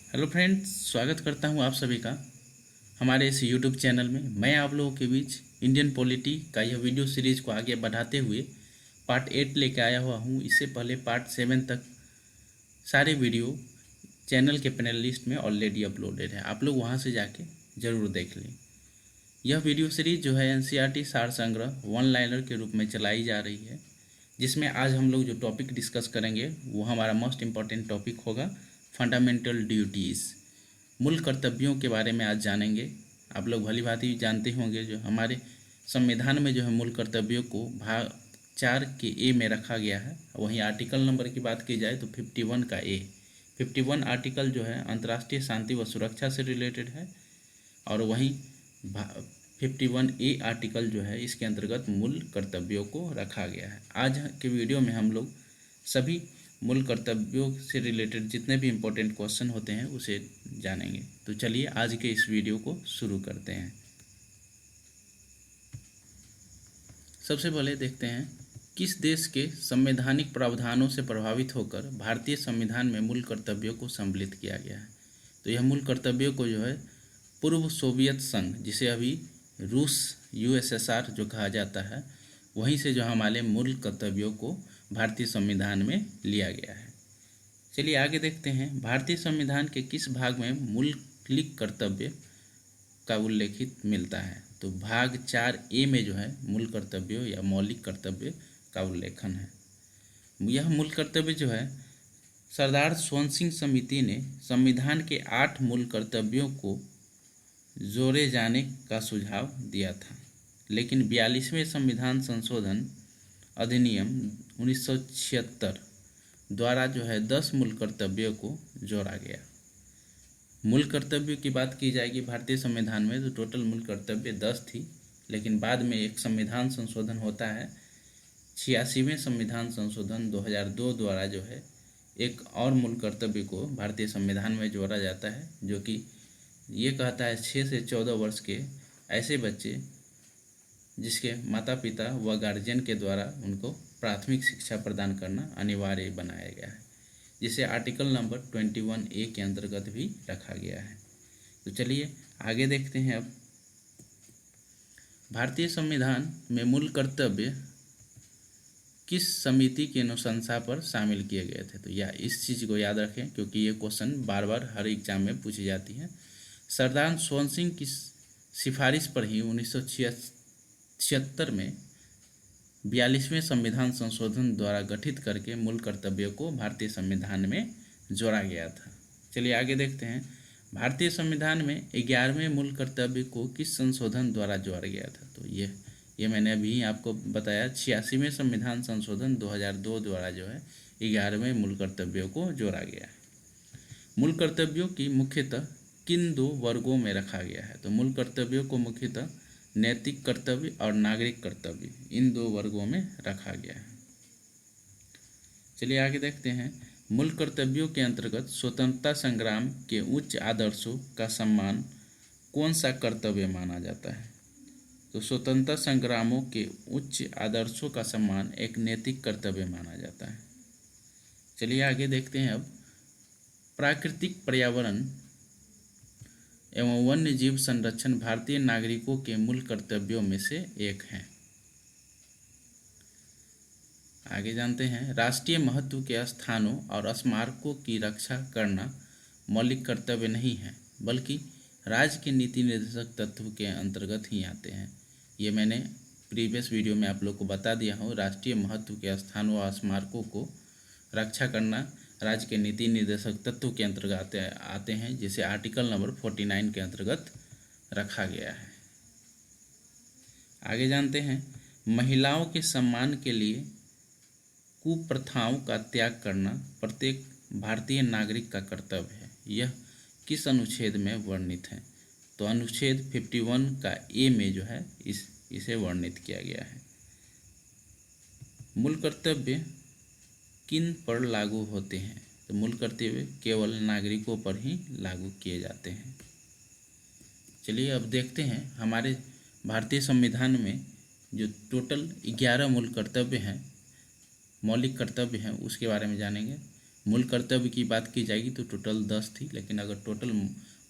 Hello friends, स्वागत करता हूं आप सभी का हमारे इस यूट्यूब चैनल में। मैं आप लोगों के बीच इंडियन पॉलिटी का यह वीडियो सीरीज़ को आगे बढ़ाते हुए पार्ट 8 लेके आया हुआ हूं। इससे पहले पार्ट 7 तक सारे वीडियो चैनल के प्ले लिस्ट में ऑलरेडी अपलोडेड है, आप लोग वहां से जाके ज़रूर देख लें। यह वीडियो सीरीज जो है एनसीईआरटी सार संग्रह वन लाइनर के रूप में चलाई जा रही है, जिसमें आज हम लोग जो टॉपिक डिस्कस करेंगे वो हमारा मोस्ट इम्पॉर्टेंट टॉपिक होगा फंडामेंटल ड्यूटीज़। मूल कर्तव्यों के बारे में आज जानेंगे। आप लोग भली भांति जानते होंगे जो हमारे संविधान में जो है मूल कर्तव्यों को भाग 4 के ए में रखा गया है। वहीं आर्टिकल नंबर की बात की जाए तो 51 का ए, 51 आर्टिकल जो है अंतर्राष्ट्रीय शांति व सुरक्षा से रिलेटेड है, और वहीं 51 ए आर्टिकल जो है इसके अंतर्गत मूल कर्तव्यों को रखा गया है। आज के वीडियो में हम लोग सभी मूल कर्तव्यों से रिलेटेड जितने भी इम्पोर्टेंट क्वेश्चन होते हैं उसे जानेंगे। तो चलिए आज के इस वीडियो को शुरू करते हैं। सबसे पहले देखते हैं किस देश के संवैधानिक प्रावधानों से प्रभावित होकर भारतीय संविधान में मूल कर्तव्यों को सम्मिलित किया गया है। तो यह मूल कर्तव्यों को जो है पूर्व सोवियत संघ, जिसे अभी रूस यूएसएसआर जो कहा जाता है, वहीं से जो हमारे मूल कर्तव्यों को भारतीय संविधान में लिया गया है। चलिए आगे देखते हैं भारतीय संविधान के किस भाग में मौलिक कर्तव्य का उल्लेखित मिलता है। तो भाग 4 ए में जो है मूल कर्तव्यों या मौलिक कर्तव्य का उल्लेखन है। यह मूल कर्तव्य जो है सरदार स्वर्ण सिंह समिति ने संविधान के 8 मूल कर्तव्यों को जोड़े जाने का सुझाव दिया था, लेकिन 42वें संविधान संशोधन अधिनियम 1976 द्वारा जो है 10 मूल कर्तव्यों को जोड़ा गया। मूल कर्तव्यों की बात की जाएगी भारतीय संविधान में तो टोटल मूल कर्तव्य 10 थी, लेकिन बाद में एक संविधान संशोधन होता है 86वें संविधान संशोधन 2002 द्वारा जो है एक और मूल कर्तव्य को भारतीय संविधान में जोड़ा जाता है, जो कि ये कहता है 6 से 14 वर्ष के ऐसे बच्चे जिसके माता पिता व गार्जियन के द्वारा उनको प्राथमिक शिक्षा प्रदान करना अनिवार्य बनाया गया है, जिसे आर्टिकल नंबर 21 ए के अंतर्गत भी रखा गया है। तो चलिए आगे देखते हैं। अब भारतीय संविधान में मूल कर्तव्य किस समिति की अनुशंसा पर शामिल किए गए थे। तो या इस चीज़ को याद रखें क्योंकि ये क्वेश्चन बार बार हर एग्जाम में पूछी जाती है। सरदार स्वर्ण सिंह की सिफारिश पर ही 1976 में 42वें संविधान संशोधन द्वारा गठित करके मूल कर्तव्यों को भारतीय संविधान में जोड़ा गया था। चलिए आगे देखते हैं भारतीय संविधान में 11वें मूल कर्तव्य को किस संशोधन द्वारा जोड़ा गया था। तो ये मैंने अभी आपको बताया 86वें संविधान संशोधन 2002 द्वारा जो है 11वें मूल कर्तव्यों को जोड़ा गया है। मूल कर्तव्यों की मुख्यतः किन 2 वर्गों में रखा गया है। तो मूल कर्तव्यों को मुख्यतः नैतिक कर्तव्य और नागरिक कर्तव्य, इन 2 वर्गों में रखा गया है। चलिए आगे देखते हैं मूल कर्तव्यों के अंतर्गत स्वतंत्रता संग्राम के उच्च आदर्शों का सम्मान कौन सा कर्तव्य माना जाता है। तो स्वतंत्रता संग्रामों के उच्च आदर्शों का सम्मान एक नैतिक कर्तव्य माना जाता है। चलिए आगे देखते हैं। अब प्राकृतिक पर्यावरण एवं वन्य जीव संरक्षण भारतीय नागरिकों के मूल कर्तव्यों में से एक है। आगे जानते हैं राष्ट्रीय महत्व के स्थानों और स्मारकों की रक्षा करना मौलिक कर्तव्य नहीं है, बल्कि राज्य के नीति निर्देशक तत्व के अंतर्गत ही आते हैं। ये मैंने प्रीवियस वीडियो में आप लोग को बता दिया हूँ। राष्ट्रीय महत्व के स्थानों और स्मारकों को रक्षा करना राज्य के नीति निर्देशक तत्व के अंतर्गत आते हैं, जिसे आर्टिकल नंबर 49 के अंतर्गत रखा गया है। आगे जानते हैं महिलाओं के सम्मान के लिए कुप्रथाओं का त्याग करना प्रत्येक भारतीय नागरिक का कर्तव्य है। यह किस अनुच्छेद में वर्णित है। तो अनुच्छेद 51 का ए में जो है इसे वर्णित किया गया है। मूल कर्तव्य किन पर लागू होते हैं। तो मूल कर्तव्य केवल नागरिकों पर ही लागू किए जाते हैं। चलिए अब देखते हैं हमारे भारतीय संविधान में जो टोटल 11 मूल कर्तव्य हैं, मौलिक कर्तव्य हैं, उसके बारे में जानेंगे। मूल कर्तव्य की बात की जाएगी तो टोटल 10 थी, लेकिन अगर टोटल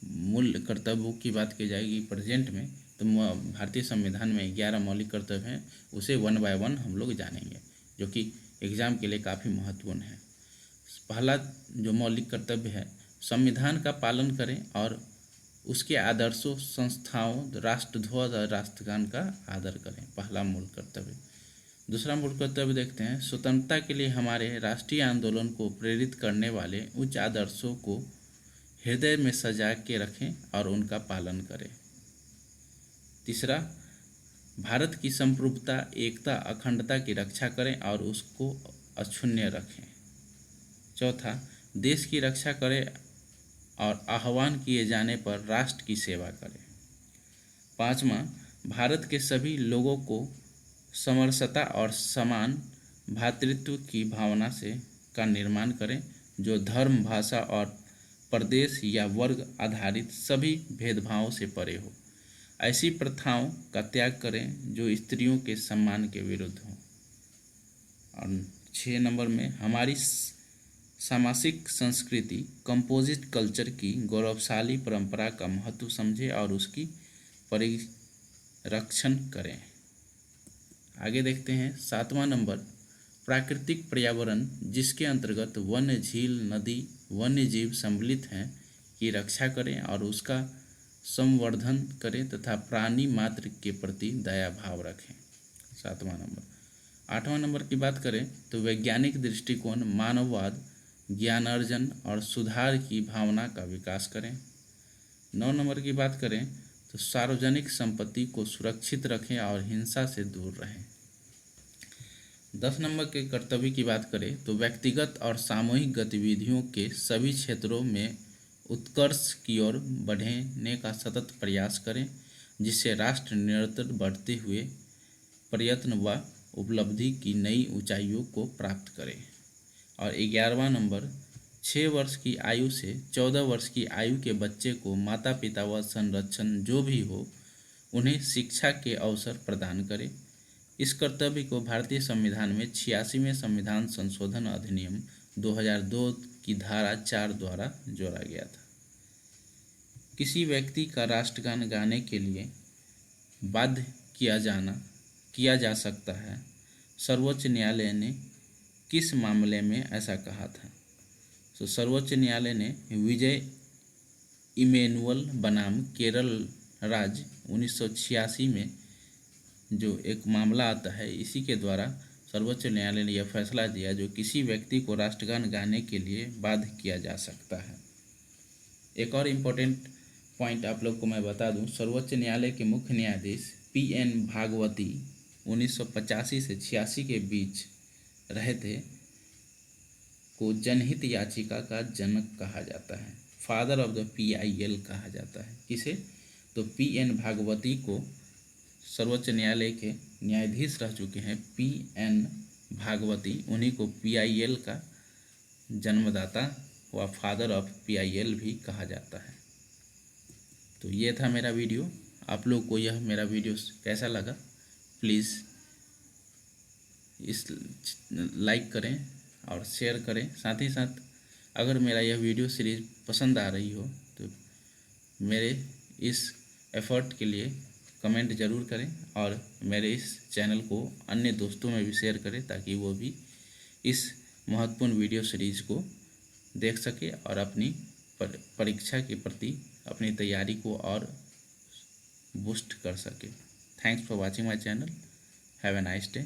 मूल कर्तव्यों की बात की जाएगी प्रेजेंट में तो भारतीय संविधान में 11 मौलिक कर्तव्य हैं। उसे 1 बाय 1 हम लोग जानेंगे, जो कि एग्ज़ाम के लिए काफ़ी महत्वपूर्ण है। पहला जो मौलिक कर्तव्य है, संविधान का पालन करें और उसके आदर्शों, संस्थाओं, राष्ट्रध्वज और राष्ट्रगान का आदर करें। पहला मूल कर्तव्य। दूसरा मूल कर्तव्य देखते हैं, स्वतंत्रता के लिए हमारे राष्ट्रीय आंदोलन को प्रेरित करने वाले उच्च आदर्शों को हृदय में सजा के रखें और उनका पालन करें। तीसरा, भारत की संप्रभुता, एकता, अखंडता की रक्षा करें और उसको अक्षुण्ण रखें। चौथा, देश की रक्षा करें और आह्वान किए जाने पर राष्ट्र की सेवा करें। पाँचवा, भारत के सभी लोगों को समरसता और समान भ्रातृत्व की भावना से का निर्माण करें, जो धर्म, भाषा और प्रदेश या वर्ग आधारित सभी भेदभावों से परे हो। ऐसी प्रथाओं का त्याग करें जो स्त्रियों के सम्मान के विरुद्ध हों। और 6 नंबर में, हमारी सामाजिक संस्कृति, कंपोजिट कल्चर की गौरवशाली परंपरा का महत्व समझें और उसकी परिरक्षण करें। आगे देखते हैं 7वां नंबर, प्राकृतिक पर्यावरण जिसके अंतर्गत वन्य, झील, नदी, वन्य जीव सम्मिलित हैं की रक्षा करें और उसका संवर्धन करें तथा प्राणी मात्र के प्रति दया भाव रखें। 7वां नंबर। 8वां नंबर की बात करें तो वैज्ञानिक दृष्टिकोण, मानववाद, ज्ञानार्जन और सुधार की भावना का विकास करें। 9 नंबर की बात करें तो सार्वजनिक संपत्ति को सुरक्षित रखें और हिंसा से दूर रहें। 10 नंबर के कर्तव्य की बात करें तो व्यक्तिगत और सामूहिक गतिविधियों के सभी क्षेत्रों में उत्कर्ष की ओर बढ़ने का सतत प्रयास करें, जिससे राष्ट्र निरंतर बढ़ते हुए प्रयत्न व उपलब्धि की नई ऊंचाइयों को प्राप्त करे। और 11वां नंबर, 6 वर्ष की आयु से 14 वर्ष की आयु के बच्चे को माता पिता व संरक्षण जो भी हो उन्हें शिक्षा के अवसर प्रदान करें। इस कर्तव्य को भारतीय संविधान में 86वें संविधान संशोधन अधिनियम 2002 की धारा 4 द्वारा जोड़ा गया था। किसी व्यक्ति का राष्ट्रगान गाने के लिए बाध्य किया जा सकता है। सर्वोच्च न्यायालय ने किस मामले में ऐसा कहा था? तो सर्वोच्च न्यायालय ने विजय इमैनुअल बनाम केरल राज्य 1986 में जो एक मामला आता है, इसी के द्वारा सर्वोच्च न्यायालय ने यह फैसला दिया जो किसी व्यक्ति को राष्ट्रगान गाने के लिए बाध्य किया जा सकता है। एक और इम्पोर्टेंट पॉइंट आप लोग को मैं बता दूं, सर्वोच्च न्यायालय के मुख्य न्यायाधीश PN भागवती 1985 से 86 के बीच रहे थे, को जनहित याचिका का जनक कहा जाता है, फादर ऑफ द PIL कहा जाता है। किसे? तो PN भागवती को सर्वोच्च न्यायालय के न्यायाधीश रह चुके हैं PN भागवती, उन्हीं को PIL का जन्मदाता व फादर ऑफ PIL भी कहा जाता है। तो ये था मेरा वीडियो। आप लोग को यह मेरा वीडियो कैसा लगा प्लीज़ इस लाइक करें और शेयर करें। साथ ही साथ अगर मेरा यह वीडियो सीरीज़ पसंद आ रही हो तो मेरे इस एफ़र्ट के लिए कमेंट ज़रूर करें और मेरे इस चैनल को अन्य दोस्तों में भी शेयर करें ताकि वो भी इस महत्वपूर्ण वीडियो सीरीज़ को देख सके और अपनी परीक्षा के प्रति अपनी तैयारी को और बूस्ट कर सके। Thanks for watching my channel. Have a nice day.